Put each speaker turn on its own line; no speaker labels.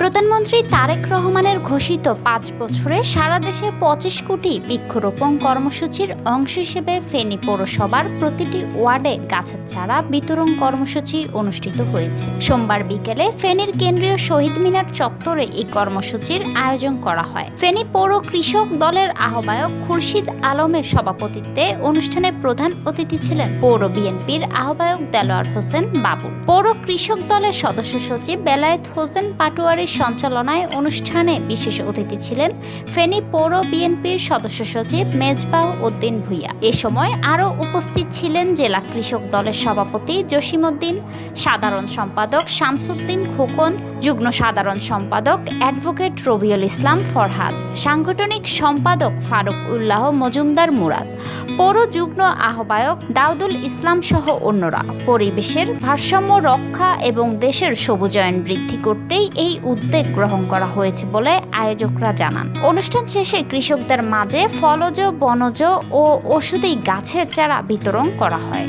প্রধানমন্ত্রী তারেক রহমানের ঘোষিত ৫ বছরে সারা দেশে ২৫ কোটি বৃক্ষরোপণ কর্মসূচির অংশ হিসেবে ফেনী পৌরসভার প্রতিটি ওয়ার্ডে গাছের চারা বিতরণ কর্মসূচি অনুষ্ঠিত হয়েছে। সোমবার বিকেলে ফেনীর কেন্দ্রীয় শহীদ মিনার চত্বরে এই কর্মসূচির আয়োজন করা হয়। ফেনী পৌর কৃষক দলের আহ্বায়ক খুরশিদ আলমের সভাপতিত্বে অনুষ্ঠানে প্রধান অতিথি ছিলেন পৌর বিএনপির আহ্বায়ক দেলোয়ার হোসেন বাবুল। পৌর কৃষক দলের সদস্য সচিব বেলায়েত হোসেন পাটোয়ারির সঞ্চালনায় অনুষ্ঠানে বিশেষ অতিথি ছিলেন ফেনী পৌর বিএনপির সদস্য সচিব মেজবাহ উদ্দিন ভূঁইয়া। এ সময় আরও উপস্থিত ছিলেন জেলা কৃষক দলের সভাপতি জসিমউদ্দিন, সাধারণ সম্পাদক শামসুদ্দিন খোকন, যুগ্ম সাধারণ সম্পাদক অ্যাডভোকেট রবিউল ইসলাম ফরহাদ, সাংগঠনিক সম্পাদক ফারুক উল্লাহ মজুমদার মুরাদ, পৌর যুগ্ম আহ্বায়ক দাউদুল ইসলাম সহ অন্যরা। পরিবেশের ভারসাম্য রক্ষা এবং দেশের সবুজায়ন বৃদ্ধি করতেই এই উদ্যোগ গ্রহণ করা হয়েছে বলে আয়োজকরা জানান। অনুষ্ঠান শেষে কৃষকদের মাঝে ফলজ, বনজ ও ঔষধি গাছের চারা বিতরণ করা হয়।